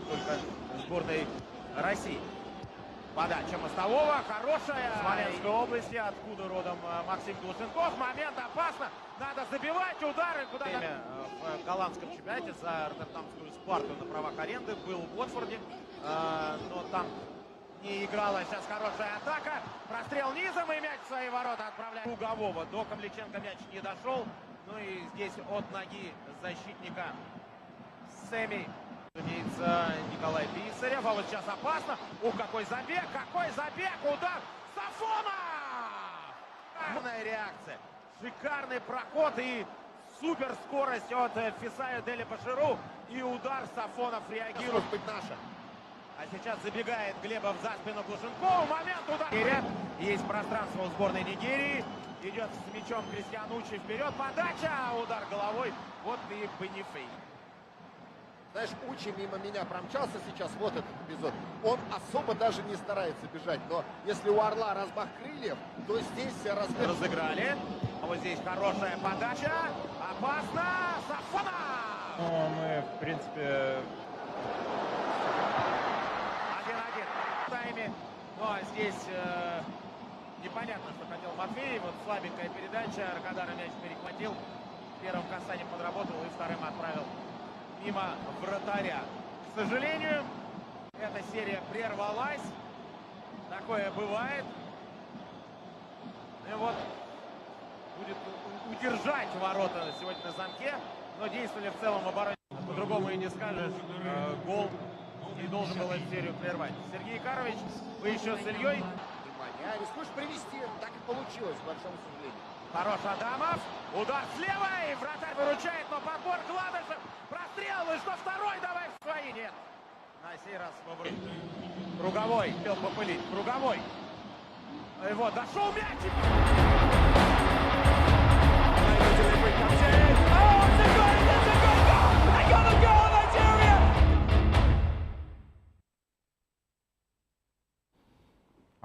Только сборной России. Подача мостового, хорошая. Смоленской области, откуда родом Максим Глушенков. Момент опасно. Надо забивать удары. Куда-то в голландском чемпионате за роттердамскую Спарту на правах аренды был в Уотфорде. Но там не играла. Сейчас хорошая атака. Прострел низом и мяч в свои ворота отправляет. Кругового. До Камличенко мяч не дошел. Ну и здесь от ноги защитника Семи. Николай Писарев, а вот сейчас опасно. Ух, какой забег, удар, Сафонов! Шикарная реакция, шикарный проход и супер скорость от Фисая Дели Баширу. И удар Сафонов реагирует. Быть наша. А сейчас забегает Глебов за спину Глушенкову. Момент, удар. Есть пространство у сборной Нигерии. Идет с мячом Кристианучи вперед. Подача, удар головой. Вот и Бонифей. Знаешь, Учи мимо меня промчался сейчас, вот этот эпизод. Он особо даже не старается бежать. Но если у Орла размах крыльев, то здесь разыграли. А вот здесь хорошая подача. Опасно. Сафонов! Ну, мы, в принципе... 1-1 в тайме. Ну, а здесь непонятно, что хотел Матвей. Вот слабенькая передача. Аркадара мяч перехватил. Первым касанием подработал и вторым отправил мимо вратаря. К сожалению, эта серия прервалась. Такое бывает. И вот будет удержать ворота сегодня на замке. Но действовали в целом в обороне. По-другому и не скажешь. Гол не должен был эту серию прервать. Сергей Карович, вы еще с Ильей. Внимание, рискуешь привести. Так и получилось, к большому сожалению. Хорош Адамов. Удар слева. И вратарь выручает, но подбор Гладышев. Прострел. И что второй? Давай в свои. Нет. На сей раз Круговой. Хотел попылить. Круговой. И вот дошел мяч.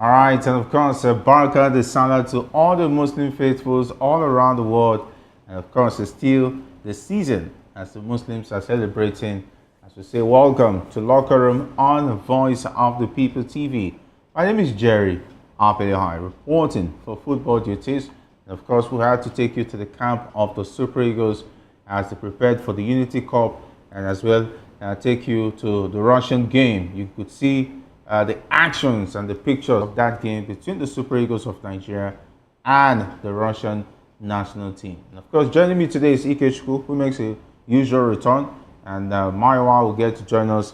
All right, and of course, Baraka the salah to all the Muslim faithfuls all around the world. And of course, it's still the season as the Muslims are celebrating. As we say, welcome to Locker Room on Voice of the People TV. My name is Jerry Apelehai, reporting for football duties. And of course, we had to take you to the camp of the Super Eagles as they prepared for the Unity Cup, and as well take you to the Russian game. You could see the actions and the pictures of that game between the Super Eagles of Nigeria and the Russian national team. And of course, joining me today is Ikechukwu, who makes a usual return, and Maiwa will get to join us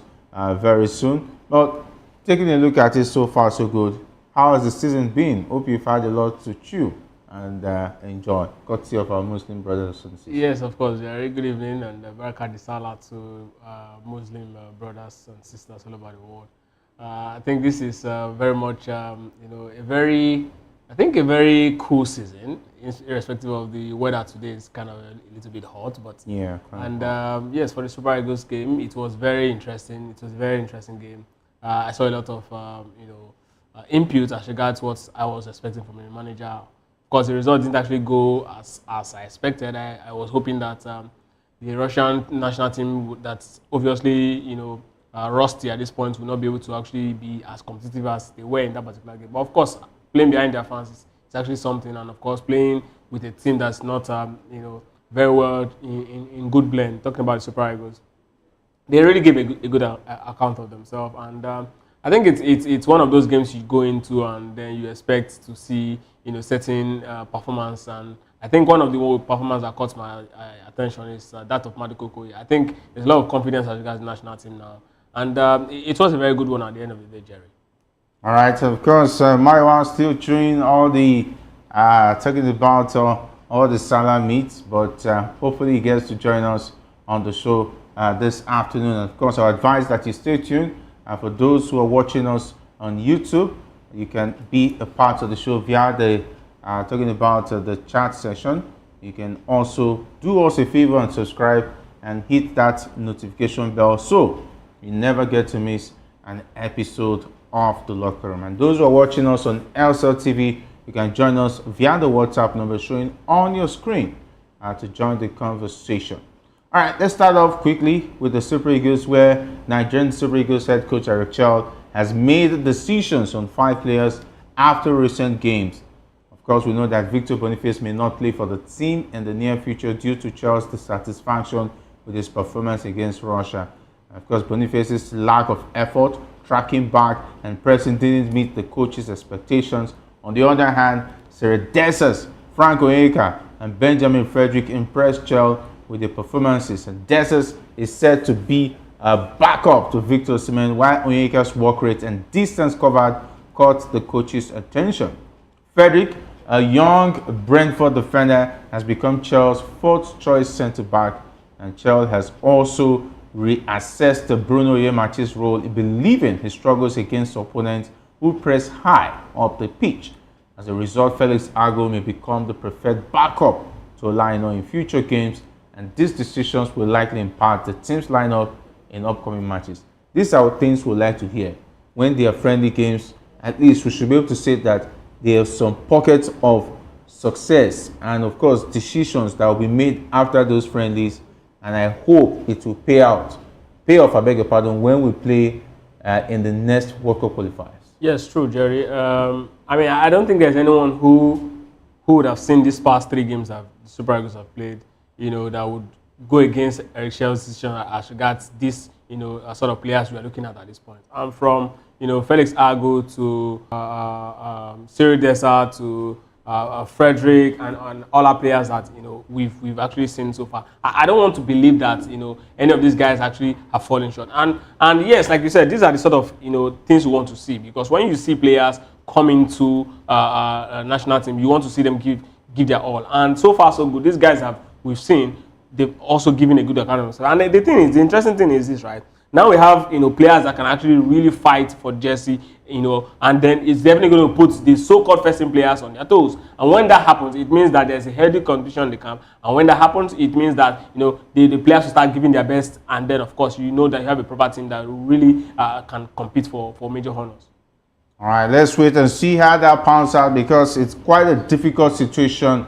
very soon. But taking a look at it so far, so good. How has the season been? Hope you've had a lot to chew and enjoy. Courtesy of our Muslim brothers and sisters. Yes, of course. Very good evening, and Baraka the salah to Muslim brothers and sisters all over the world. I think this is very much, a very cool season, irrespective of the weather today. It's kind of a little bit hot, but yeah. Yes, for the Super Eagles game, it was very interesting. It was a very interesting game. I saw a lot of, input as regards what I was expecting from the manager. Of course, the result didn't actually go as I expected. I was hoping that the Russian national team, that's obviously, rusty at this point, will not be able to actually be as competitive as they were in that particular game. But of course, playing behind their fans is actually something, and of course, playing with a team that's not, very well in good blend. Talking about the Super Eagles, they really gave a good account of themselves, and I think it's one of those games you go into and then you expect to see certain performance, and I think one of the performances that caught my attention is that of Maduko Okoye. I think there's a lot of confidence as regards the national team now. And it was a very good one at the end of the day, Jerry. All right, of course, Mariwan still chewing all the, talking about all the Salah meets, but hopefully he gets to join us on the show this afternoon. And of course, I advise that you stay tuned. For those who are watching us on YouTube, you can be a part of the show via the talking about the chat session. You can also do us a favor and subscribe and hit that notification bell so you never get to miss an episode of the Locker Room. And those who are watching us on LCL TV, you can join us via the WhatsApp number showing on your screen to join the conversation. All right, let's start off quickly with the Super Eagles, where Nigerian Super Eagles head coach Eric Chell has made decisions on 5 players after recent games. Of course, we know that Victor Boniface may not play for the team in the near future due to Chell's dissatisfaction with his performance against Russia. Of course, Boniface's lack of effort, tracking back and pressing didn't meet the coach's expectations. On the other hand, Seredesa's Frank Onyeka and Benjamin Frederick impressed Chell with their performances, and Desas is said to be a backup to Victor Osimhen, while Onyeka's work rate and distance covered caught the coach's attention. Frederick, a young Brentford defender, has become Chell's 4th choice centre-back, and Chell has also reassessed Bruno Yemachi's role, believing he struggles against opponents who press high up the pitch. As a result, Felix Agu may become the preferred backup to Olaino in future games, and these decisions will likely impact the team's lineup in upcoming matches. These are things we like to hear. When they are friendly games, at least we should be able to say that there are some pockets of success and, of course, decisions that will be made after those friendlies, and I hope it will pay off, I beg your pardon, when we play in the next World Cup qualifiers. Yes, true, Jerry. I mean, I don't think there's anyone who would have seen these past 3 games that the Super Eagles have played, that would go against Eric Chell's decision as regards this, sort of players we are looking at this point. And from, Felix Agu to Cyril Dessert to Frederick and all our players that, we've actually seen so far. I don't want to believe that, any of these guys actually have fallen short. And yes, like you said, these are the sort of, things we want to see, because when you see players come into a national team, you want to see them give their all. And so far, so good. These guys we've seen, they've also given a good account of themselves. And the interesting thing is this, right? Now we have, players that can actually really fight for jersey, and then it's definitely going to put the so-called first-team players on their toes. And when that happens, it means that there's a healthy competition in the camp. And when that happens, it means that, the players will start giving their best. And then, of course, that you have a proper team that really can compete for major honors. All right, let's wait and see how that pans out, because it's quite a difficult situation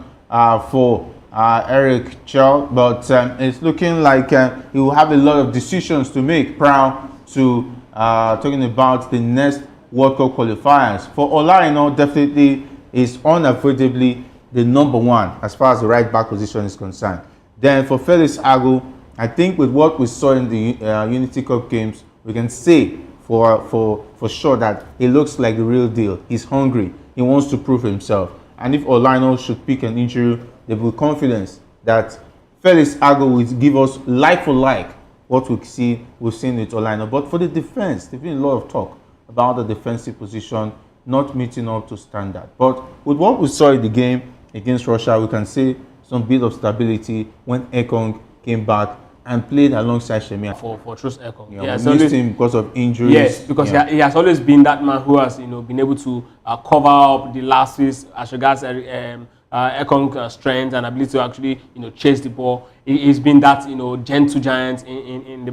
for Eric Chell, but it's looking like he will have a lot of decisions to make prior to talking about the next World Cup qualifiers. For Olaino, definitely is unavoidably the number 1 as far as the right back position is concerned. Then for Felix Agu, I think with what we saw in the Unity Cup games, we can say for sure that he looks like the real deal. He's hungry. He wants to prove himself. And if Olaino should pick an injury, they will be confident that Felix Agu will give us like for like what we've seen with Olaino. But for the defense, there's been a lot of talk about the defensive position not meeting up to standard. But with what we saw in the game against Russia, we can see some bit of stability when Ekong came back and played alongside Shemia. For Trust Ekong. Yeah, we missed him because of injuries. Yes, because he has always been that man who has been able to cover up the lapses as regards Ekong's strength and ability to actually chase the ball. He's been that gentle giant in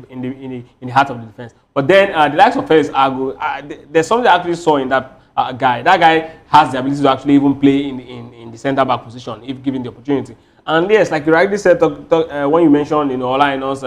the heart of the defense. But then the likes of Felix Agu, there's something I actually saw in that guy. That guy has the ability to actually even play in the centre back position if given the opportunity. And yes, like you rightly said, when you mentioned Olaino's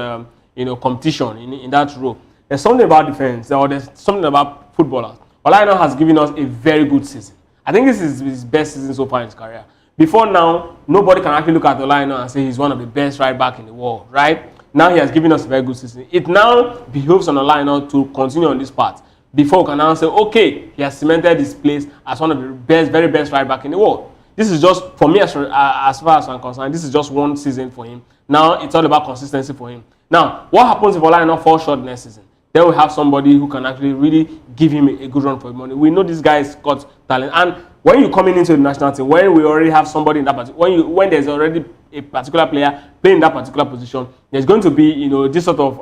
competition in that role, there's something about defense, or there's something about footballers. Olaino has given us a very good season. I think this is his best season so far in his career. Before now, nobody can actually look at Olaino and say he's one of the best right back in the world, right? Now he has given us a very good season. It now behoves on Olaino to continue on this path before we can now say, okay, he has cemented his place as one of the best, very best right back in the world. this is just, for me, as far as I'm concerned, this is just one season for him. Now it's all about consistency for him. Now, what happens if Ola falls short next season? Then we have somebody who can actually really give him a good run for his money. We know this guy has got talent. And when you're coming into the national team, when we already have somebody in that position, when there's already a particular player playing that particular position, there's going to be, this sort of,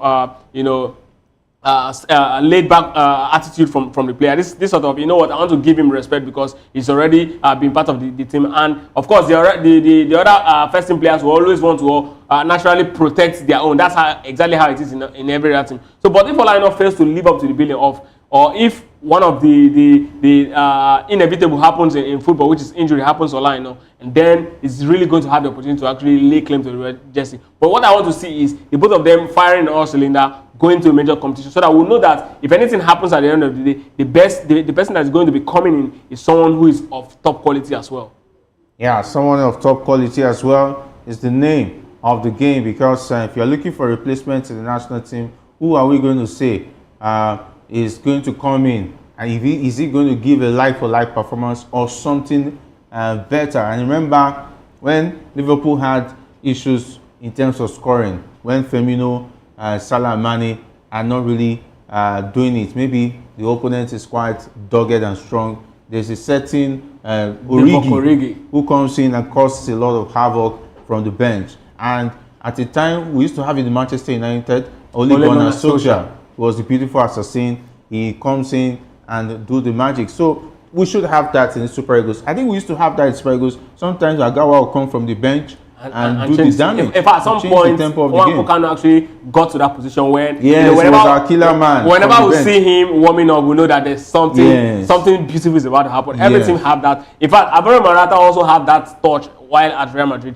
laid back attitude from the player. This sort of, I want to give him respect because he's already been part of the team. And of course, the other first team players will always want to naturally protect their own. That's exactly how it is in every other team. So, but if Ola fails to live up to the billing of, or if one of the inevitable happens in football, which is injury, happens to Ola, and then it's really going to have the opportunity to actually lay claim to the red jersey. But what I want to see is the both of them firing all cylinder, going to a major competition, so that we'll know that if anything happens at the end of the day, the person that's going to be coming in is someone who is of top quality as well. Yeah, someone of top quality as well is the name of the game, because if you're looking for replacements in the national team, who are we going to say is going to come in, and is he going to give a like-for-like performance or something better? And remember when Liverpool had issues in terms of scoring, when Firmino, Salah and Mane are not really doing it. Maybe the opponent is quite dogged and strong. There's a certain Origi who comes in and causes a lot of havoc from the bench. And at the time, we used to have in the Manchester United, Ole Gunnar Solskjaer was the beautiful assassin. He comes in and do the magic. So we should have that in the Super Eagles. I think we used to have that in Super Eagles. Sometimes Agawa will come from the bench and do the damage. If at some point, Kanu actually got to that position when he was our killer man. Whenever we see him warming up, we know that there's something beautiful is about to happen. Every team have that. In fact, Alvaro Morata also had that touch while at Real Madrid.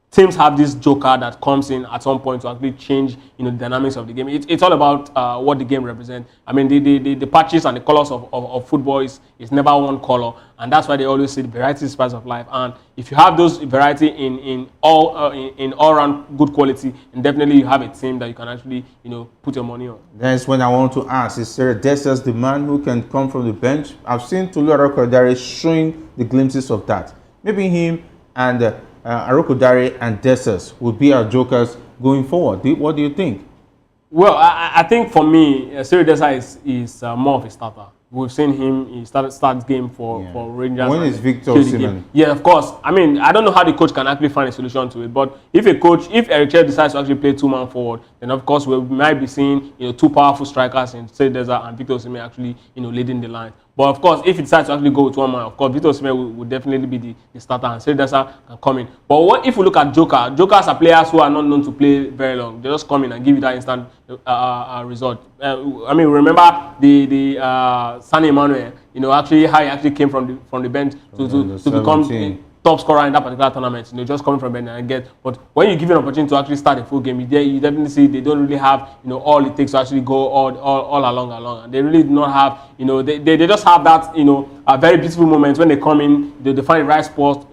Teams have this joker that comes in at some point to actually change, the dynamics of the game. It's all about what the game represents. I mean, the patches and the colors of football is never one color, and that's why they always say the variety is spice of life. And if you have those variety in all round good quality, and definitely you have a team that you can actually put your money on. That's when I want to ask: is Sarah Dessers the man who can come from the bench? I've seen Tolu Arokodare showing the glimpses of that. Maybe him and Arokodare and Dessers would be our jokers going forward. What do you think? Well, I think for me, Cyril Dessers is more of a starter. We've seen him. He starts game for Rangers. When is Victor Osimhen? Yeah, of course. I mean, I don't know how the coach can actually find a solution to it. But if Eric Chell decides to actually play two-man forward, then of course we might be seeing two powerful strikers in Cyril Dessers and Victor Osimhen actually leading the line. But of course, if he decides to actually go with one man, of course, Victor Osimhen will definitely be the starter, and Cyril Dessers can come in. But if we look at jokers are players who are not known to play very long. They just come in and give you that instant result. I mean, remember the Sani Emmanuel, actually how he actually came from the bench to become top scorer in that particular tournament, just coming from bench and get. But when you give an opportunity to actually start a full game, you definitely see they don't really have all it takes to actually go all along. And they really do not have they just have that a very beautiful moment when they come in, they find the right spot,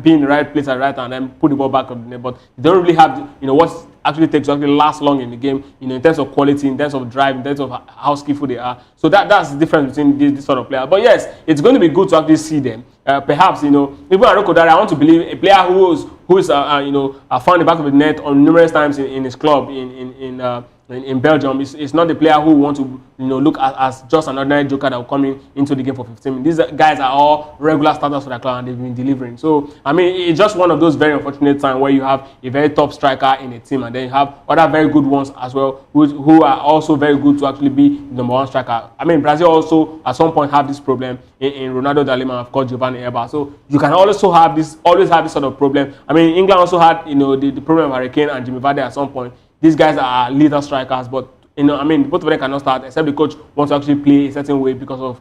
be in the right place at the right time, and then put the ball back on the net. But they don't really have what actually takes to actually last long in the game, in terms of quality, in terms of drive, in terms of how skillful they are. So that's the difference between this sort of player. But yes, it's going to be good to actually see them. Perhaps even Arokodare, I want to believe a player who is found the back of the net on numerous times in his club in Belgium. It's not the player who want to look as just an ordinary joker that will come into the game for 15 minutes. These guys are all regular starters for their club and they've been delivering. So I mean, it's just one of those very unfortunate times where you have a very top striker in a team and then you have other very good ones as well who are also very good to actually be the number one striker. I mean, Brazil also at some point have this problem in Ronaldo da Lima, of course, Giovanni Eba. So you can always have this sort of problem. I mean, England also had the problem of Hurricane and Jimmy Vardy at some point. These guys are leader strikers, but I mean, both of them cannot start except the coach wants to actually play a certain way because of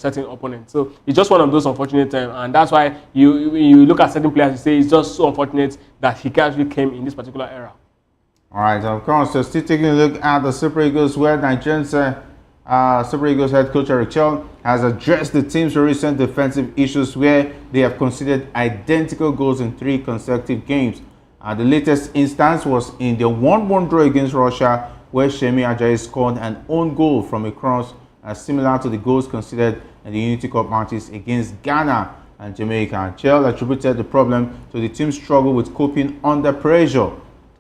certain opponents. So it's just one of those unfortunate times, and that's why you look at certain players, you say it's just so unfortunate that he actually came in this particular era. All right, of course. So still taking a look at the Super Eagles, where Nigerians Super Eagles head coach Eric Chell has addressed the team's recent defensive issues, where they have conceded identical goals in 3 consecutive games. The latest instance was in the 1-1 draw against Russia, where Shemi Ajayi scored an own goal from a cross, similar to the goals conceded in the Unity Cup matches against Ghana and Jamaica. And Chell attributed the problem to the team's struggle with coping under pressure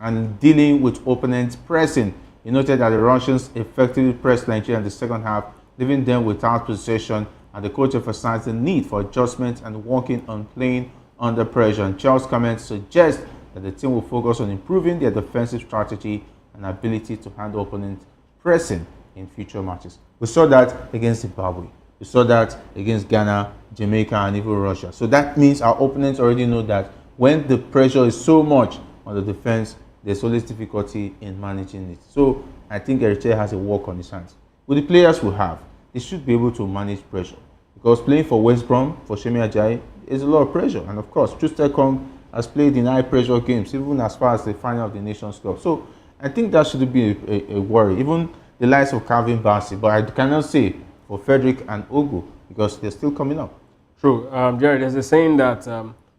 and dealing with opponents pressing. He noted that the Russians effectively pressed Nigeria in the second half, leaving them without possession, and the coach emphasized the need for adjustment and working on playing under pressure. And Chell's comments suggest that the team will focus on improving their defensive strategy and ability to handle opponents pressing in future matches. We saw that against Zimbabwe. We saw that against Ghana, Jamaica, and even Russia. So that means our opponents already know that when the pressure is so much on the defense, there's always difficulty in managing it. So I think Eritrea has a work on his hands. With the players we have, they should be able to manage pressure. Because playing for West Brom, for Shemi Ajayi, is a lot of pressure. And of course, Trustekong has played in high-pressure games, even as far as the final of the Nations Cup. So I think that should be a worry. Even the likes of Calvin Bassey, but I cannot say for Frederick and Ogu because they're still coming up. True. Jared, there's a saying that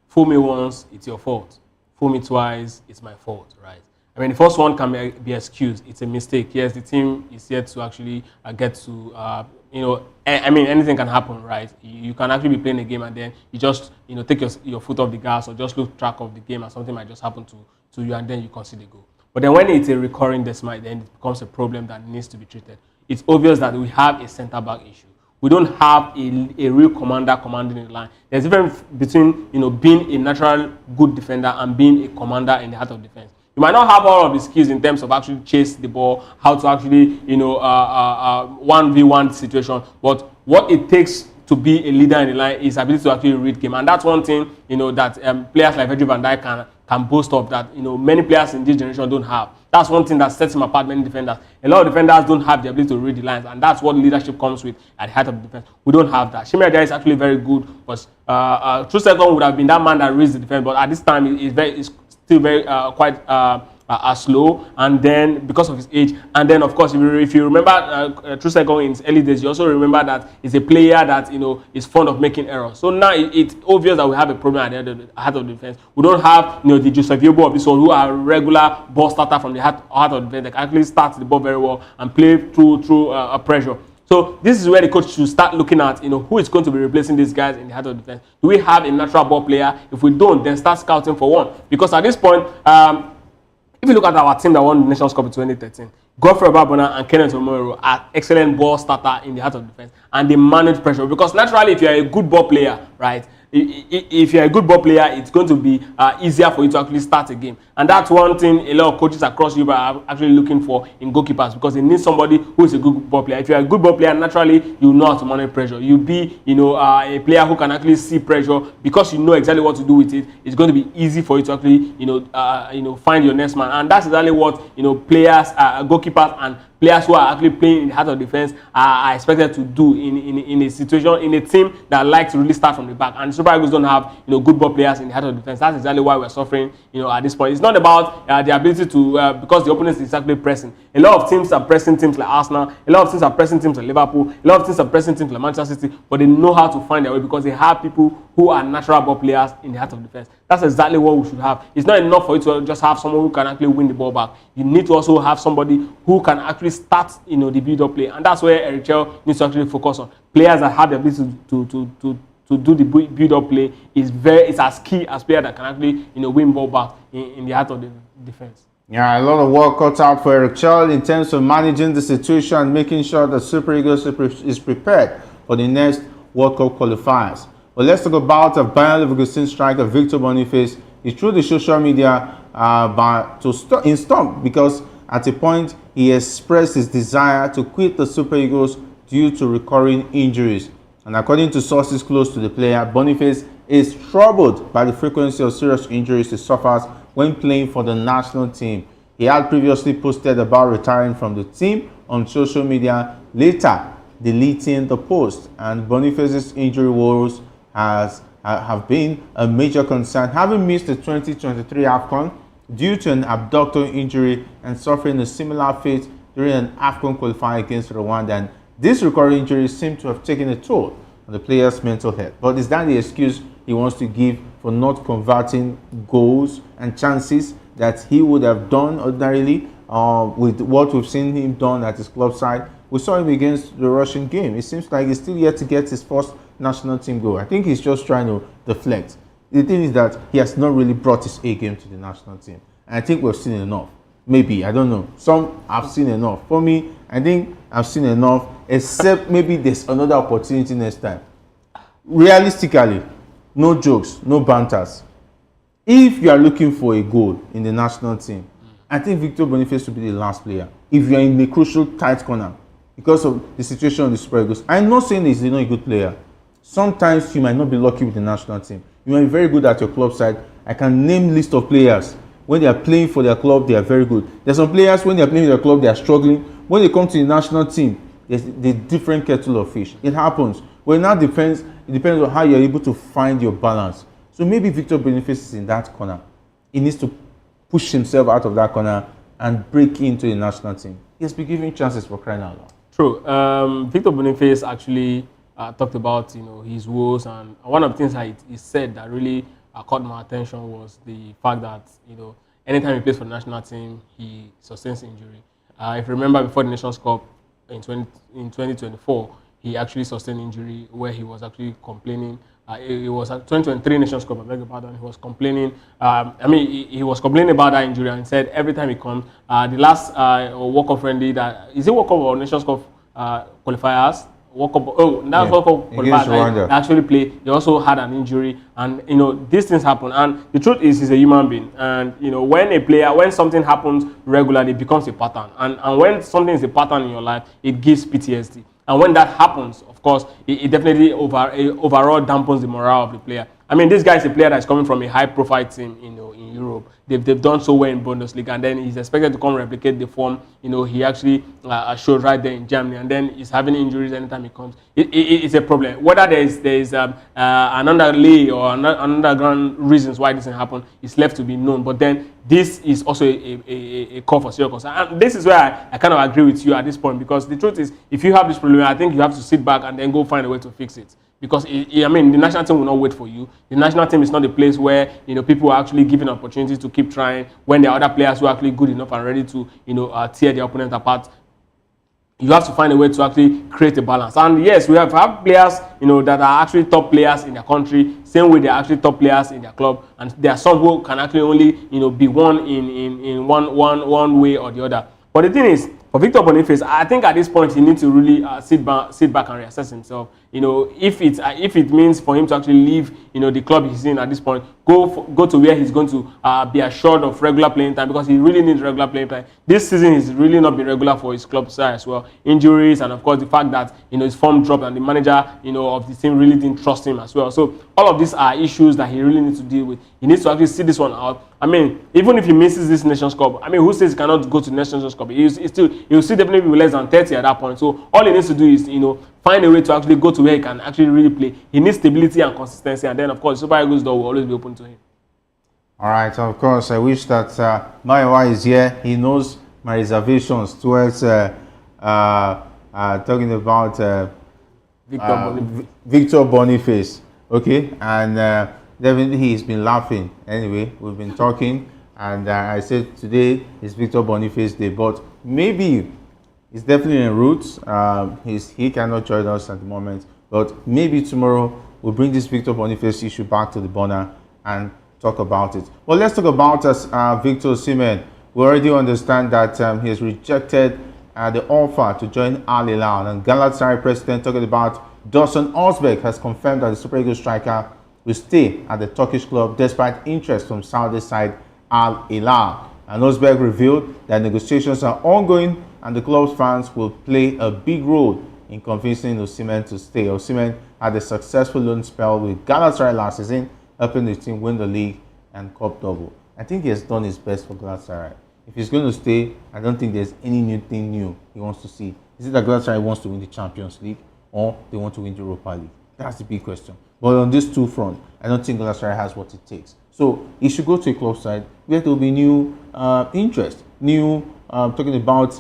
fool me once, it's your fault. Fool me twice, it's my fault, right? I mean, the first one can be excused. It's a mistake. Yes, the team is yet to actually get to, I mean, anything can happen, right? You can actually be playing a game and then you just, take your foot off the gas or just lose track of the game and something might just happen to you and then you concede a goal. But then when it's a recurring decimite, then it becomes a problem that needs to be treated. It's obvious that we have a centre-back issue. We don't have a real commander commanding the line. There's a difference between, being a natural good defender and being a commander in the heart of defense. You might not have all of the skills in terms of actually chase the ball, how to actually, 1v1 situation. But what it takes to be a leader in the line is ability to actually read game. And that's one thing, that players like Virgil van Dijk can boast of that, many players in this generation don't have. That's one thing that sets him apart many defenders. A lot of defenders don't have the ability to read the lines, and that's what leadership comes with at the heart of the defense. We don't have that. Shemi Ajayi is actually very good, but Trustekong would have been that man that reads the defense, but at this time, it's still very quite slow, and then because of his age, and then of course if you remember Trustekong in his early days, you also remember that he's a player that is fond of making errors. So now it's obvious that we have a problem at the heart of the defense. We don't have the Joseph Yobo of this one who are regular ball starter from the heart of the defense. They can actually start the ball very well and play through pressure. So this is where the coach should start looking at, who is going to be replacing these guys in the heart of the defense. Do we have a natural ball player? If we don't, then start scouting for one. Because at this point, if you look at our team that won the Nations Cup in 2013, Godfrey Babona and Kenneth Omero are excellent ball starter in the heart of the defense, and they manage pressure. Because naturally, if you are a good ball player, right, if you're a good ball player, it's going to be easier for you to actually start a game. And that's one thing a lot of coaches across Europe are actually looking for in goalkeepers, because they need somebody who is a good ball player. If you're a good ball player, naturally, you know how to manage pressure. You'll be, a player who can actually see pressure because you know exactly what to do with it. It's going to be easy for you to actually, find your next man. And that's exactly what, players, goalkeepers, and players who are actually playing in the heart of defense are expected to do in a situation, in a team that likes to really start from the back. And Super Eagles don't have good ball players in the heart of defense. That's exactly why we're suffering at this point. It's not about the ability to because the opponent is actually pressing. A lot of teams are pressing teams like Arsenal. A lot of teams are pressing teams like Liverpool. A lot of teams are pressing teams like Manchester City. But they know how to find their way because they have people who are natural ball players in the heart of defense. That's exactly what we should have. It's not enough for you to just have someone who can actually win the ball back. You need to also have somebody who can actually start, the build-up play, and that's where Eritrea needs to actually focus on. Players that have the ability to do the build-up play is as key as players that can actually, win ball back in the heart of the defense. Yeah, a lot of work cut out for Eritrea in terms of managing the situation, making sure that Super Eagles is prepared for the next World Cup qualifiers. Well, let's talk about Bayern Leverkusen striker Victor Boniface. He threw the social media in stomp because at a point he expressed his desire to quit the Super Eagles due to recurring injuries. And according to sources close to the player, Boniface is troubled by the frequency of serious injuries he suffers when playing for the national team. He had previously posted about retiring from the team on social media, later deleting the post. And Boniface's injury woes have been a major concern, having missed the 2023 AFCON due to an abductor injury and suffering a similar fate during an AFCON qualifier against Rwanda. And these recurring injuries seem to have taken a toll on the player's mental health. But is that the excuse he wants to give for not converting goals and chances that he would have done ordinarily with what we've seen him done at his club side? We saw him against the Russian game. It seems like he's still yet to get his first national team goal. I think he's just trying to deflect. The thing is that he has not really brought his A game to the national team. And I think we've seen enough. Maybe, I don't know. Some have seen enough. For me, I think I've seen enough, except maybe there's another opportunity next time. Realistically, no jokes, no banters. If you are looking for a goal in the national team, I think Victor Boniface will be the last player. If you are in the crucial tight corner, because of the situation of the Super Eagles, I'm not saying he's not a good player. Sometimes you might not be lucky with the national team. You might be very good at your club side. I can name list of players. When they are playing for their club, they are very good. There's some players, when they are playing for their club, they are struggling. When they come to the national team, there's the different kettle of fish. It happens. Well, it now depends. It depends on how you're able to find your balance. So maybe Victor Boniface is in that corner. He needs to push himself out of that corner and break into the national team. He has been given chances for crying out loud. True. Victor Boniface actually talked about his woes, and one of the things that he said that really caught my attention was the fact that anytime he plays for the national team, he sustains injury. If you remember, before the Nations Cup in 2024, he actually sustained injury where he was actually complaining. It was at 2023 Nations Cup, I beg your pardon. He was complaining. He was complaining about that injury and said every time he comes, the last World Cup friendly is it World Cup or Nations Cup qualifiers? World Cup, World Cup qualifiers actually play. He also had an injury, and these things happen. And the truth is, he's a human being. And when something happens regularly, it becomes a pattern. And when something is a pattern in your life, it gives PTSD. And when that happens, of course, it definitely overall dampens the morale of the player. I mean, this guy is a player that's coming from a high-profile team, in Europe. They've done so well in Bundesliga, and then he's expected to come replicate the form, he actually showed right there in Germany, and then he's having injuries anytime he comes. It's a problem. Whether there's an underlay or underground reasons why this can happen is left to be known. But then this is also a call for serious concern. And this is where I kind of agree with you at this point, because the truth is, if you have this problem, I think you have to sit back and then go find a way to fix it. Because the national team will not wait for you. The national team is not a place where people are actually given opportunities to keep trying when there are other players who are actually good enough and ready to tear their opponent apart. You have to find a way to actually create a balance. And yes, we have players that are actually top players in their country, same way they are actually top players in their club, and there are some who can actually only be one in one way or the other. But the thing is, for Victor Boniface, I think at this point he needs to really sit back and reassess himself. If it means for him to actually leave, the club he's in at this point, go to where he's going to be assured of regular playing time, because he really needs regular playing time. This season has really not been regular for his club side as well. Injuries, and of course the fact that his form dropped and the manager of the team really didn't trust him as well. So all of these are issues that he really needs to deal with. He needs to actually see this one out. I mean, even if he misses this Nations Cup, who says he cannot go to the Nations Cup? He will still definitely be less than 30 at that point. So all he needs to do is find a way to actually go to where he can actually really play. He needs stability and consistency, and then of course Super Eagles door will always be open to him. All right, of course, I wish that Maiwa is here. He knows my reservations towards talking about Victor Boniface. Okay, and definitely he's been laughing. Anyway, we've been talking, and I said today is Victor Boniface Day, but maybe he's definitely en route. He cannot join us at the moment, but maybe tomorrow we'll bring this Victor Boniface issue back to the burner and talk about it. Well, let's talk about Victor Osimhen. We already understand that he has rejected the offer to join Al Hilal, and Galatasaray president, talking about Dursun Özbek, has confirmed that the Super Eagles striker will stay at the Turkish club despite interest from Saudi side Al Hilal. And Özbek revealed that negotiations are ongoing, and the club's fans will play a big role in convincing Osimhen to stay. Osimhen had a successful loan spell with Galatasaray last season, helping the team win the league and cup double. I think he has done his best for Galatasaray. If he's going to stay, I don't think there's anything new he wants to see. Is it that Galatasaray wants to win the Champions League, or they want to win the Europa League? That's the big question. But on these two fronts, I don't think Galatasaray has what it takes. So he should go to a club side where there will be new interest, talking about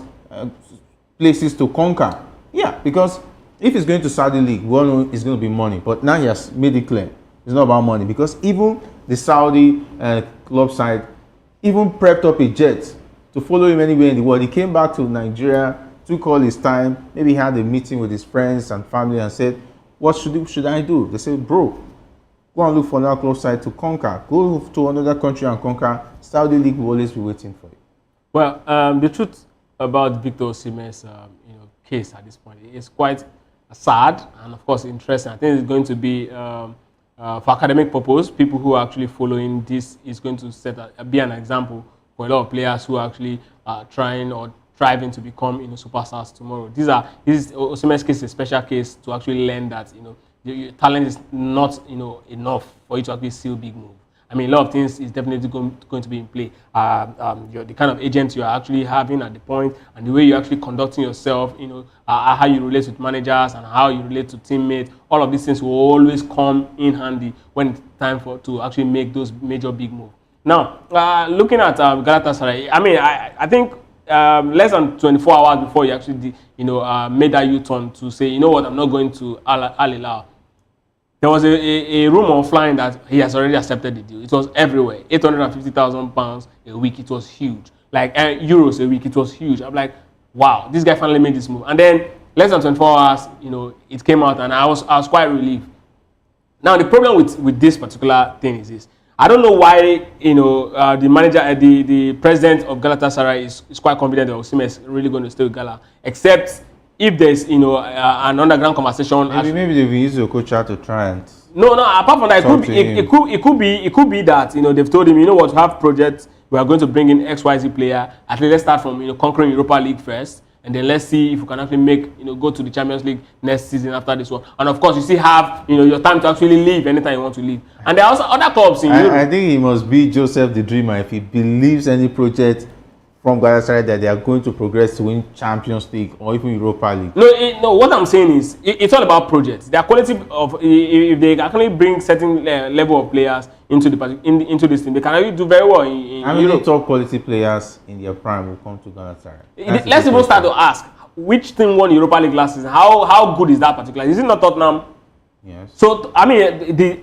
places to conquer. Yeah, because if he's going to Saudi League, we all know it's going to be money. But now he has made it clear it's not about money, because even the Saudi club side even prepped up a jet to follow him anywhere in the world. He came back to Nigeria, took all his time, maybe he had a meeting with his friends and family and said, what should I do? They say, bro, go and look for another club side to conquer. Go to another country and conquer. Saudi League will always be waiting for you. Well, the truth about Victor Osimhen's case at this point is quite sad and, of course, interesting. I think it's going to be, for academic purpose, people who are actually following this is going to be an example for a lot of players who are actually trying or striving to become superstars tomorrow. This Osimhen's case is a special case to actually learn that your talent is not enough for you to actually seal big move. I mean, a lot of things is definitely going to be in play. The kind of agent you are actually having at the point, and the way you're actually conducting yourself, how you relate with managers and how you relate to teammates. All of these things will always come in handy when it's time to actually make those major big moves. Now, looking at Galatasaray, I mean, I think less than 24 hours before you actually made that U-turn to say, you know what, I'm not going to Al Hilal. There was a rumor flying that he has already accepted the deal. It was everywhere. £850,000 a week. It was huge. Like euros a week. It was huge. I'm like, wow, this guy finally made this move. And then less than 24 hours, it came out, and I was quite relieved. Now the problem with this particular thing is this. I don't know why the manager, the president of Galatasaray is quite confident that Osimhen is really going to stay with Gala, except if there's an underground conversation. Maybe they've used your coach to try and. No. Apart from that, it could be that they've told him, what, we have projects. We are going to bring in XYZ player. At least let's start from conquering Europa League first, and then let's see if we can actually go to the Champions League next season after this one. And of course, you still have your time to actually leave anytime you want to leave. And there are also other clubs in Europe. I think he must be Joseph the Dreamer if he believes any project from Galatasaray that they are going to progress to win Champions League or even Europa League. No, what I'm saying is it's all about projects. The quality of, if they actually bring certain level of players into this team, they can actually do very well in Europe. Top quality players in their prime will come to Galatasaray. Let's even start to ask, which team won Europa League last season? How good is that particular? Is it not Tottenham? Yes. So I mean,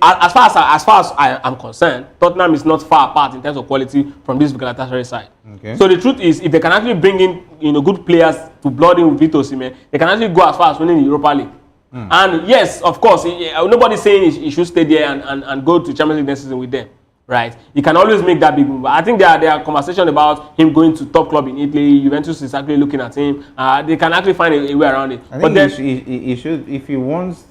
as far as I am concerned, Tottenham is not far apart in terms of quality from this Galatasaray side. Okay. So the truth is, if they can actually bring in good players to blood in with Victor Osimhen, they can actually go as far as winning the Europa League. And yes, of course, nobody's saying he should stay there and go to Champions League next season with them, right? You can always make that big move. I think there are conversations about him going to top club in Italy. Juventus is actually looking at him. They can actually find a way around it. But then he should, if he wants.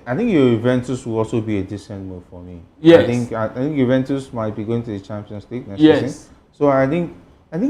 I think Juventus will also be a decent move for me. Yes. I think Juventus might be going to the Champions League next season. So I think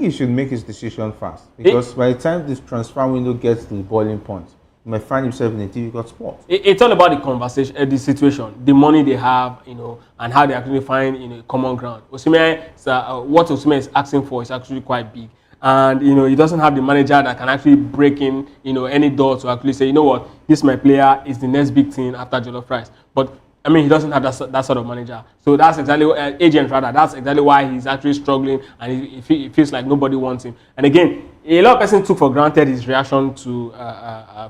he should make his decision fast, because by the time this transfer window gets to the boiling point, he might find himself in a difficult spot. It's all about the conversation, the situation, the money they have, and how they actually find common ground. Osimhen, what Osimhen is asking for is actually quite big. And he doesn't have the manager that can actually break in any door to actually say, you know what, this my player is the next big thing after Jollof Rice. But I mean, he doesn't have that sort of manager. So that's exactly agent rather. That's exactly why he's actually struggling, and he feels like nobody wants him. And again, a lot of persons took for granted his reaction to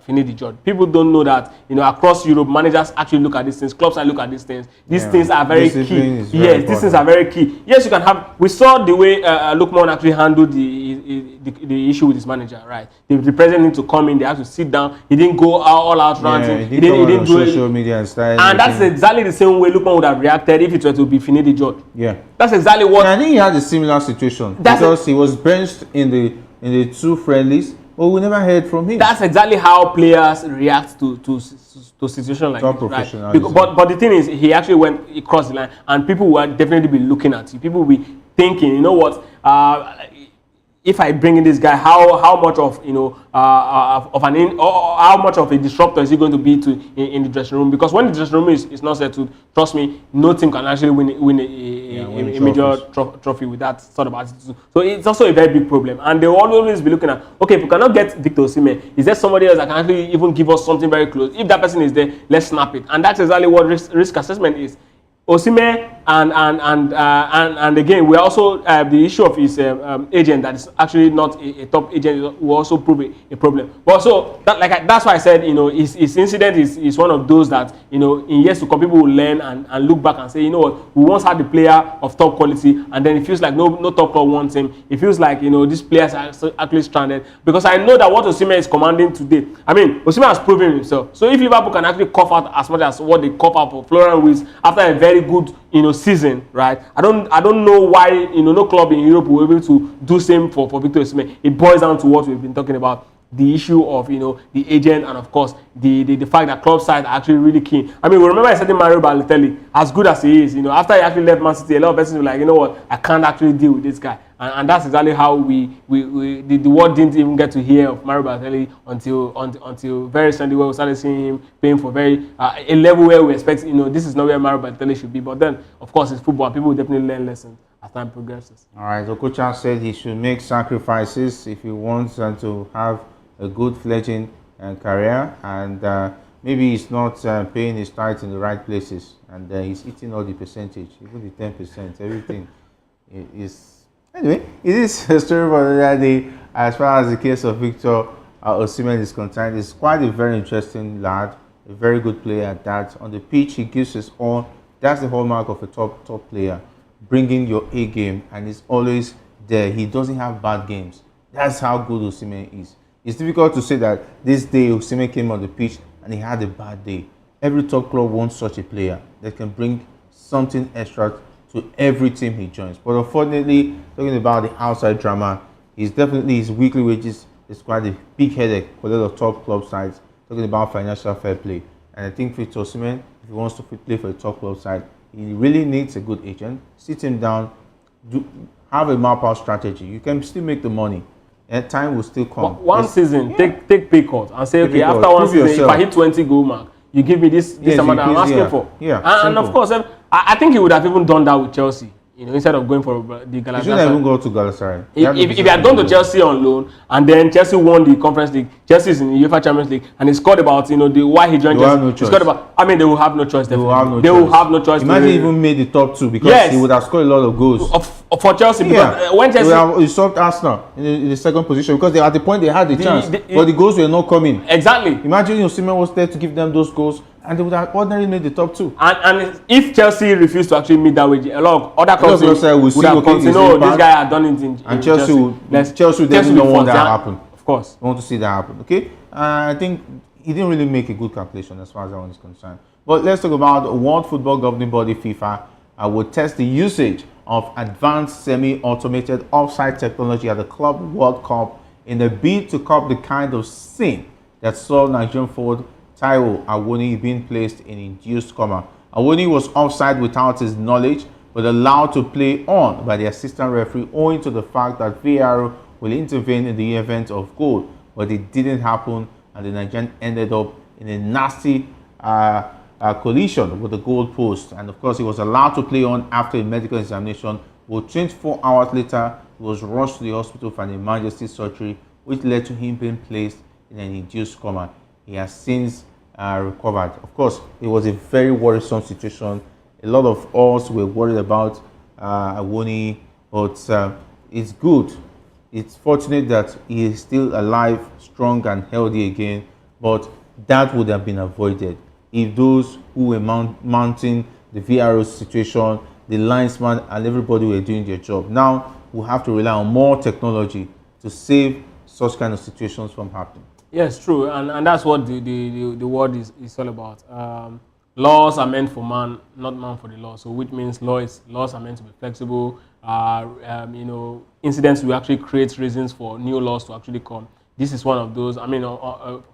Finidi George. People don't know that across Europe, managers actually look at these things. Clubs look at these things. These things are very key. Yes, these things are very key. Yes, you can have. We saw the way Lukman actually handled the issue with his manager. Right, the president need to come in. They have to sit down. He didn't go all out ranting. He didn't do social media and that's exactly the same way Lukman would have reacted if it were to be Finidi George. Yeah, that's exactly what. And I think he had a similar situation because he was benched in the two friendlies, but we never heard from him. That's exactly how players react to situations like this, right? But the thing is, he actually crossed the line, and people will definitely be looking at you. People will be thinking, you know what? If I bring in this guy, how much of how much of a disruptor is he going to be in the dressing room? Because when the dressing room is not settled, trust me, no team can actually win a major trophy with that sort of attitude. So it's also a very big problem, and they will always be looking at, okay, if we cannot get Victor Osimhen, is there somebody else that can actually even give us something very close? If that person is there, let's snap it, and that's exactly what risk assessment is. Osimhen and again, we also the issue of his agent that is actually not a top agent will also prove a problem. But so that's why I said, you know, his incident is one of those that, you know, in years to come people will learn and look back and say, you know what, we once had the player of top quality, and then it feels like no top club wants him. It feels like, you know, these players are actually stranded, because I know that what Osimhen is commanding today. I mean, Osimhen has proven himself. So if Liverpool can actually cough out as much as what they cough out for Florian Wirtz after a very good, you know, season, right? I don't know why, you know, no club in Europe will be able to do same for Victor Osimhen. It boils down to what we've been talking about, the issue of, you know, the agent, and of course the fact that club sides are actually really keen. I mean, we remember I said Mario Balotelli, as good as he is, you know, after he actually left Man City, a lot of persons were like, you know what, I can't actually deal with this guy. And that's exactly how the world didn't even get to hear of Mario Balotelli until very recently, where we started seeing him playing for a level where we expect, you know, this is not where Mario Balotelli should be. But then, of course, it's football, and people will definitely learn lessons as time progresses. All right, so Coach said he should make sacrifices if he wants to have a good fledgling career, and maybe he's not paying his tithes in the right places, and he's eating all the percentage, even the 10%, everything is. Anyway, it is a story for the other day. As far as the case of Victor Osimhen is concerned, he's quite a very interesting lad, a very good player at that. On the pitch, he gives his all. That's the hallmark of a top player, bringing your A game, and he's always there. He doesn't have bad games. That's how good Osimhen is. It's difficult to say that this day Osimhen came on the pitch and he had a bad day. Every top club wants such a player that can bring something extra to every team he joins. But unfortunately, talking about the outside drama, his weekly wages is quite a big headache for a lot of top club sides, talking about financial fair play. And I think Victor Osimhen, if he wants to play for a top club side, he really needs a good agent. Sit him down, have a map out strategy. You can still make the money, and time will still come. One season, take pay cut and say, okay, after one season, if I hit 20 goal mark, you give me this amount that I'm asking for. Yeah, and of course, I think he would have even done that with Chelsea, you know, instead of going for the Galatasaray. He shouldn't even go to Galatasaray. If he had gone to Chelsea on loan, and then Chelsea won the Conference League, Chelsea is in the UEFA Champions League, and he scored about, you know, why he joined Chelsea. He scored about, I mean, they will have no choice. They will have no choice. Imagine he even made the top two, because he would have scored a lot of goals. For Chelsea, because when Chelsea... He stopped Arsenal in the second position, because at the point they had the chance, but the goals were not coming. Exactly. Imagine Osimhen was there to give them those goals, and they would have ordinarily made the top two. And if Chelsea refused to actually meet that wage, a lot of other clubs would have continued. No, this guy had done it in Chelsea would definitely don't want that to happen. Of course. I want to see that happen. Okay? I think he didn't really make a good calculation as far as that one is concerned. But let's talk about the World Football Governing Body, FIFA. Will test the usage of advanced semi-automated offside technology at the Club World Cup in a bid to curb the kind of sin that saw Nigerian forward Taiwo Awoni being placed in induced coma. Awoni was offside without his knowledge, but allowed to play on by the assistant referee, owing to the fact that VAR will intervene in the event of goal. But it didn't happen, and the Nigerian ended up in a nasty collision with the goal post. And of course, he was allowed to play on after a medical examination, but 24 hours later, he was rushed to the hospital for an emergency surgery, which led to him being placed in an induced coma. He has since recovered. Of course, it was a very worrisome situation. A lot of us were worried about Awoni, but it's good. It's fortunate that he is still alive, strong and healthy again, but that would have been avoided if those who were mounting the VRO situation, the linesman and everybody were doing their job. Now we have to rely on more technology to save such kind of situations from happening. Yes, true, and that's what the word is all about. Laws are meant for man, not man for the law. So, which means laws are meant to be flexible. You know, incidents will actually create reasons for new laws to actually come. This is one of those. I mean,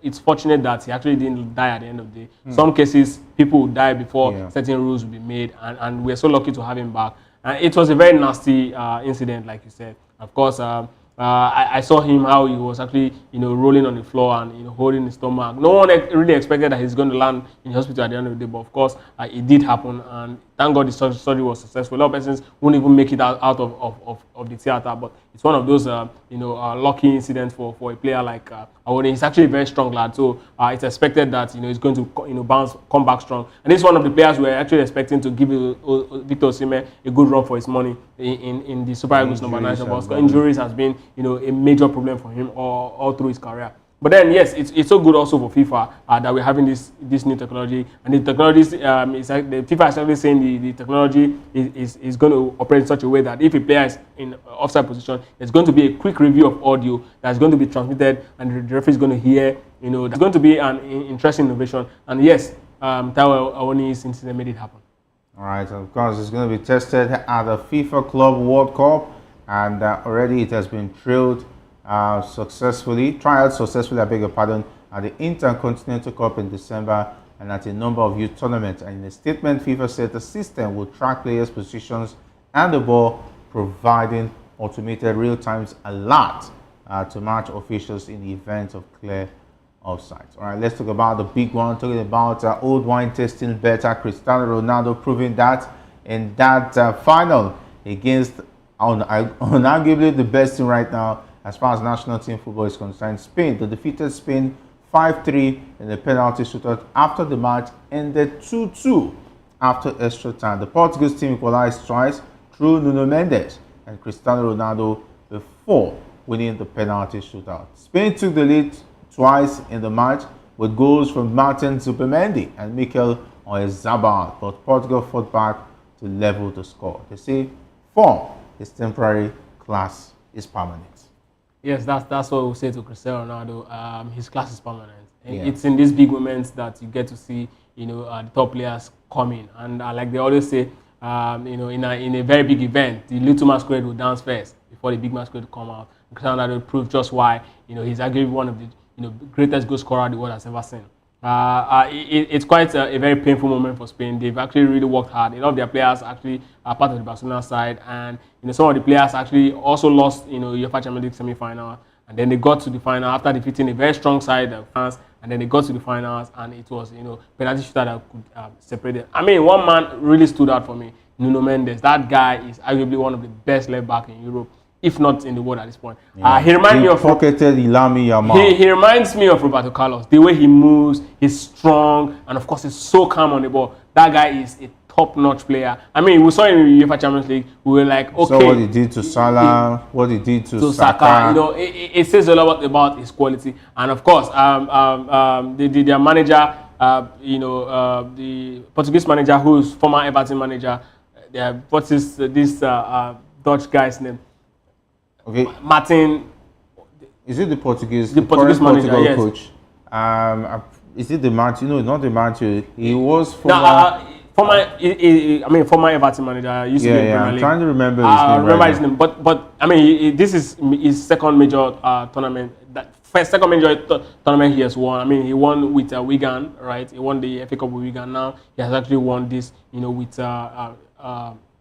it's fortunate that he actually didn't die at the end of the day. Some cases, people would die before certain rules would be made, and we're so lucky to have him back. And it was a very nasty incident, like you said. Of course, I saw him how he was actually, you know, rolling on the floor and, you know, holding his stomach. No one really expected that he's going to land in the hospital at the end of the day, but of course, it did happen. And thank God the surgery was successful. A lot of persons won't even make it out of the theater, but it's one of those lucky incidents for a player like Awoni. He's actually a very strong lad, so it's expected that he's going to come back strong. And this is one of the players we're actually expecting to give Victor Osimhen a good run for his money in the Super Eagles number 9. Because injuries has been a major problem for him all through his career. But then, yes, it's so good also for FIFA that we're having this new technology. And the technology the FIFA is actually saying the technology is going to operate in such a way that if a player is in offside position, there's going to be a quick review of audio that's going to be transmitted, and the referee is going to hear. That's going to be an interesting innovation. And yes, Taiwo Awoni's incident made it happen. All right, of course, it's going to be tested at the FIFA Club World Cup, and already it has been trialed successfully, I beg your pardon, at the Intercontinental Cup in December and at a number of youth tournaments. And in a statement, FIFA said the system will track players' positions and the ball, providing automated real-time alert to match officials in the event of clear offsides. All right, let's talk about the big one, talking about old wine tasting better. Cristiano Ronaldo proving that in that final against arguably the best team right now as far as national team football is concerned, Spain. They defeated Spain 5-3 in the penalty shootout after the match ended 2-2 after extra time. The Portuguese team equalized twice through Nuno Mendes and Cristiano Ronaldo before winning the penalty shootout. Spain took the lead twice in the match with goals from Martin Zubimendi and Mikel Oyarzabal, but Portugal fought back to level the score. They say form is temporary, class is permanent. Yes, that's what we say to Cristiano Ronaldo. His class is permanent. Yeah. It's in these big moments that you get to see, the top players coming. And like they always say, in a very big event, the little masquerade will dance first before the big masquerade will come out. Cristiano Ronaldo proved just why, he's arguably one of the greatest goal scorer the world has ever seen. It's quite a very painful moment for Spain. They've actually really worked hard. A lot of their players actually are part of the Barcelona side, and some of the players actually also lost UEFA Champions League semi-final, and then they got to the final after defeating a very strong side of France, and then they got to the finals, and it was penalty shooter that could separate them. I mean, one man really stood out for me, Nuno Mendes. That guy is arguably one of the best left back in Europe, if not in the world at this point. Yeah. He reminds me of He reminds me of Roberto Carlos. The way he moves, he's strong, and of course he's so calm on the ball. That guy is a top-notch player. I mean, we saw in the UEFA Champions League, we were like, okay. So what he did to Salah, what he did to Saka. It says a lot about his quality. And of course, their manager, the Portuguese manager, who is former Everton manager, what's this Dutch guy's name? Okay. Martin. Is it the Portuguese manager? Yes. Coach? Is it the Matthew? No, not the Matthew. He was former. Former Everton manager. Used to be in Premier League. I'm trying to remember his name. Remember his name, but I mean, this is his second major tournament. Second major tournament he has won. I mean, he won with Wigan, right? He won the FA Cup with Wigan. Now he has actually won this, with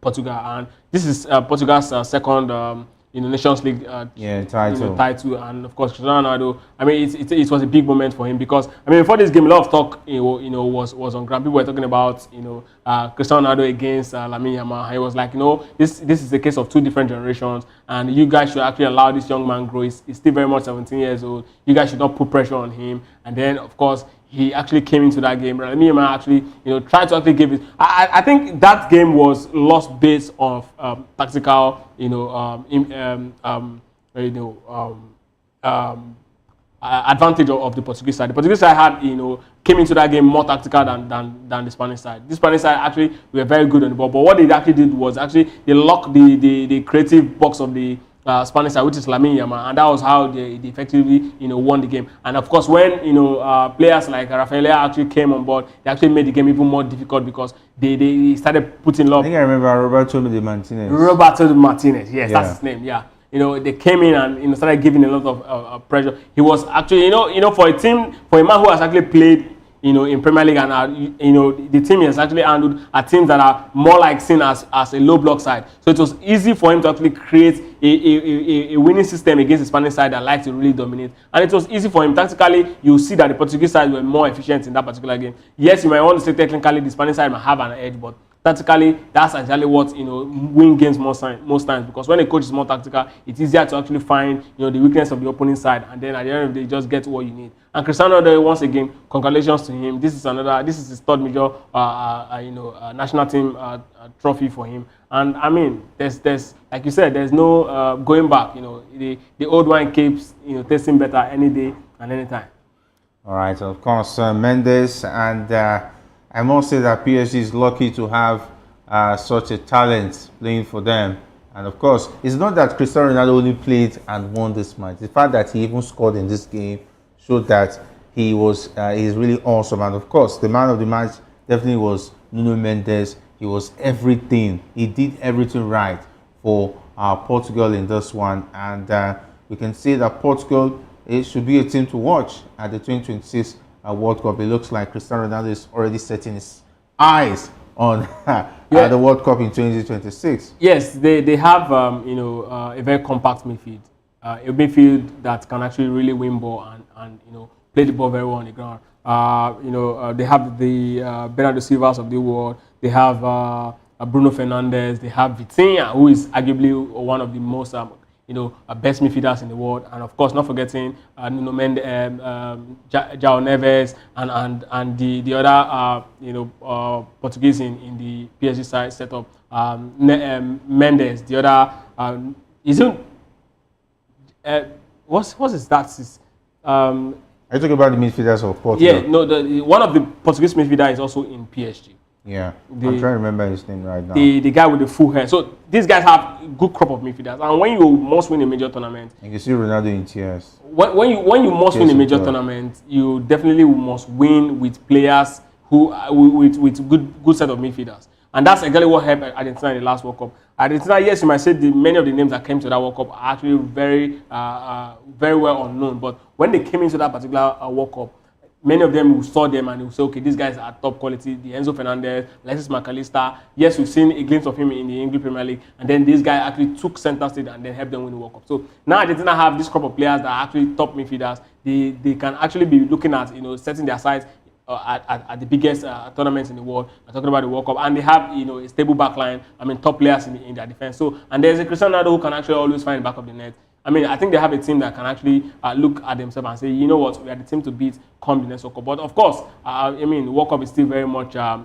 Portugal, and this is Portugal's second. Nations League title, and of course Cristiano Ronaldo. I mean, it was a big moment for him because before this game, a lot of talk was on ground. People were talking about Cristiano Ronaldo against Lamine Yamal. He was like, this is a case of two different generations, and you guys should actually allow this young man grow. He's still very much 17 years old. You guys should not put pressure on him. And then of course he actually came into that game. Lamine Yamal actually tried to actually give it. I think that game was lost based on tactical advantage of the Portuguese side. The Portuguese side had came into that game more tactical than the Spanish side. The Spanish side actually were very good on the ball, but what they actually did was actually they locked the creative box of the Spanish side, which is Lamine Yamal, and that was how they effectively won the game. And of course, when players like Rafael actually came on board, they actually made the game even more difficult because they started putting love. I think I remember Roberto Martinez. Roberto Martinez, yes, that's his name. Yeah, they came in and started giving a lot of pressure. He was actually for a man who has actually played in Premier League, and the team has actually handled teams that are more like seen as a low block side. So it was easy for him to actually create a winning system against the Spanish side that likes to really dominate. And it was easy for him. Tactically, you see that the Portuguese side were more efficient in that particular game. Yes, you might want to say technically the Spanish side might have an edge, but tactically, that's exactly what win games most times, because when a coach is more tactical, it's easier to actually find the weakness of the opponent side, and then at the end of the day, just get what you need. And Cristiano Ronaldo, once again, congratulations to him. This is his third major national team trophy for him. And I mean, there's like you said, there's no going back. The old wine keeps tasting better any day and any time. All right, of course, Mendes, and I must say that PSG is lucky to have such a talent playing for them. And of course, it's not that Cristiano Ronaldo only played and won this match. The fact that he even scored in this game showed that he's really awesome. And of course, the man of the match definitely was Nuno Mendes. He was everything. He did everything right for Portugal in this one. And we can see that Portugal, it should be a team to watch at the 2026 World Cup. It looks like Cristiano Ronaldo is already setting his eyes on the World Cup in 2026. Yes, they have a very compact midfield, a midfield that can actually really win ball and play the ball very well on the ground. They have the Bernardo Silvas of the world. They have Bruno Fernandes. They have Vitinha, who is arguably one of the most best midfielders in the world, and of course, not forgetting Nuno Mendes, João Neves, and the other Portuguese in the PSG side setup. Mendes, the other isn't what's his stats? Are you talking about the midfielders of Portugal? Yeah, no, one of the Portuguese midfielders is also in PSG. Yeah, I'm trying to remember his name right now. The guy with the full hair. So these guys have a good crop of midfielders. And when you must win a major tournament, and you see Ronaldo in tears. When you must win a major tournament, you definitely must win with players who with good set of midfielders. And that's exactly what helped Argentina in the last World Cup. Argentina, yes, you might say many of the names that came to that World Cup are actually very well unknown. But when they came into that particular World Cup, many of them, we saw them and we say, okay, these guys are top quality. The Enzo Fernandez, Alexis McAllister. Yes, we've seen a glimpse of him in the English Premier League. And then this guy actually took center stage and then helped them win the World Cup. So now Argentina have this crop of players that are actually top midfielders. They can actually be looking at, setting their sights at the biggest tournaments in the world. I'm talking about the World Cup. And they have, a stable backline. I mean, top players in their defense. So, and there's a Cristiano Ronaldo who can actually always find the back of the net. I mean, I think they have a team that can actually look at themselves and say, you know what, we are the team to beat come the next World Cup. But of course, I mean, the World Cup is still very much, a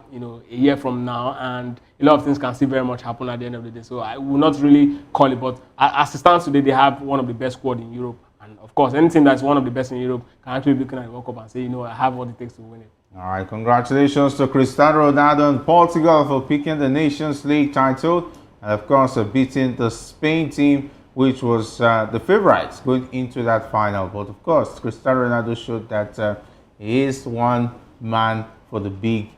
year from now, and a lot of things can still very much happen at the end of the day. So I will not really call it, but as it stands today, they have one of the best squad in Europe. And of course, anything that's one of the best in Europe can actually be looking at the World Cup and say, I have what it takes to win it. All right, congratulations to Cristiano Ronaldo and Portugal for picking the Nations League title. And of course, beating the Spain team, which was the favourites going into that final. But of course, Cristiano Ronaldo showed that he is one man for the big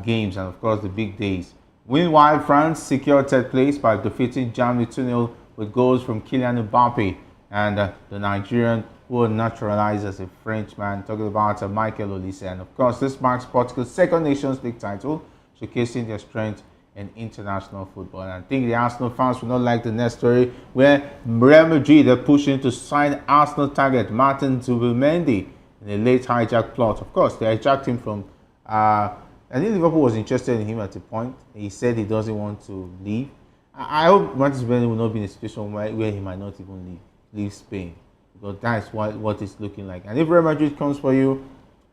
games and of course the big days. Meanwhile, France secured third place by defeating Germany 2-0 with goals from Kylian Mbappe and the Nigerian who were naturalized as a Frenchman, talking about Michael Olise. And of course, this marks Portugal's second Nations League title, showcasing their strength in international football. And I think the Arsenal fans will not like the next story, where Real Madrid are pushing to sign Arsenal target Martin Zubimendi in a late hijack plot. Of course, they hijacked him from, I think Liverpool was interested in him at a point. He said he doesn't want to leave. I hope Martin Zubimendi will not be in a situation where he might not even leave Spain, because that's what it's looking like. And if Real Madrid comes for you,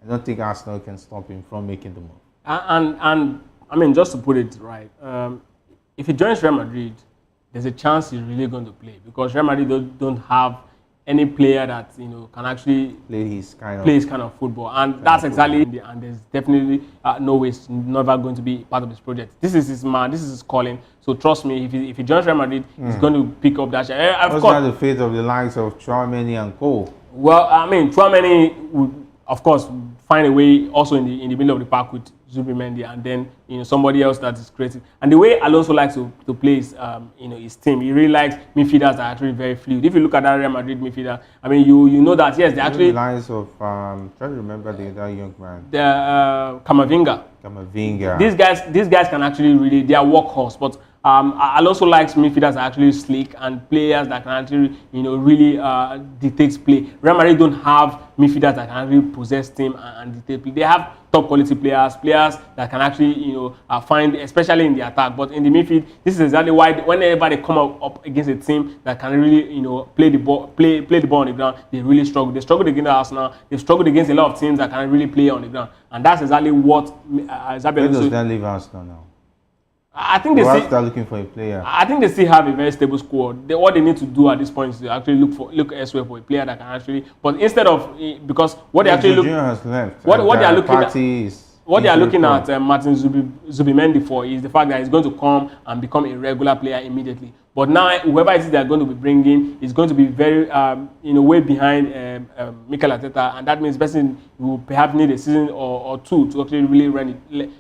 I don't think Arsenal can stop him from making the move. And I mean, just to put it right, if he joins Real Madrid, there's a chance he's really going to play, because Real Madrid don't have any player that can actually play his kind of football, and that's exactly. And there's definitely no way he's never going to be part of this project. This is his man. This is his calling. So trust me, if he joins Real Madrid, he's going to pick up that shot. What's not the fate of the likes of Tchouaméni and Co? Well, I mean, Tchouaméni would, of course, find a way also in the middle of the park with Zubimendi, and then somebody else that is creative. And the way Alonso likes to play his his team, he really likes midfielders that are actually very fluid. If you look at that Real Madrid midfielder, I mean you know that yes, they actually lines of trying to remember the other young man. The Camavinga. Camavinga. These guys can actually really, they are workhorse. But Alonso likes midfielders that are actually slick and players that can actually, really dictate play. Real Madrid don't have midfielders that can really possess team and dictate play. They have top quality players that can actually, find, especially in the attack. But in the midfield, this is exactly why whenever they come up against a team that can really, play the ball on the ground, they really struggle. They struggled against Arsenal. They struggled against a lot of teams that can really play on the ground, and that's exactly what Xabi Where Alonso. does that leave Arsenal now? I think they start looking for a player. I think they still have a very stable squad. What they need to do at this point is to actually look elsewhere for a player that can actually. But instead of because what they actually look, has left. What they are looking at. Is What they are looking at Martin Zubimendi for is the fact that he's going to come and become a regular player immediately. But now, whoever it is they are going to be bringing is going to be very, way behind Mikel Arteta, and that means the person will perhaps need a season or two to actually really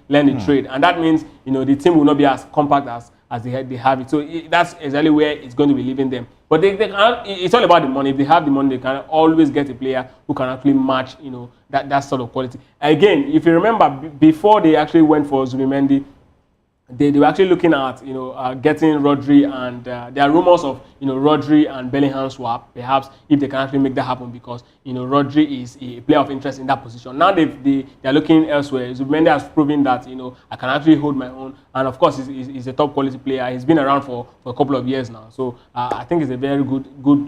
learn the trade, and that means the team will not be as compact as they have it. So that's exactly where it's going to be leaving them. But they can, it's all about the money. If they have the money, they can always get a player who can actually match, that sort of quality. Again, if you remember, before they actually went for Zubimendi, they were actually looking at, getting Rodri, and there are rumors of, Rodri and Bellingham swap, perhaps, if they can actually make that happen, because, Rodri is a player of interest in that position. Now they are looking elsewhere. Zubimendi has proven that, I can actually hold my own, and of course, he's a top quality player. He's been around for a couple of years now, so I think it's a very good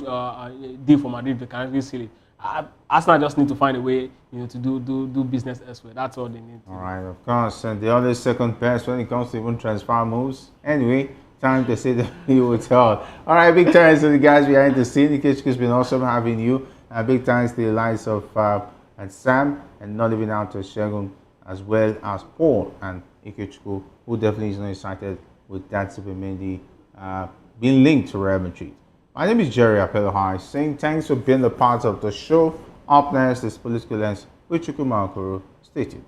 deal for Madrid if they can actually seal it. Arsenal just need to find a way, to do business elsewhere. That's all they need. All right, of course, and the other second best when it comes to even transfer moves. Anyway, time to say that you will tell. All right, big thanks to the guys behind the scene. It's been awesome having you. Big thanks to the likes of and Sam, and not even out to Shegun, as well as Paul and Ikechukwu, who definitely is not excited with that Zubimendi being linked to Real Madrid. My name is Jerry Apelohai, saying thanks for being a part of the show. Up next is Political Lens with Chukwumakuru. Stay tuned.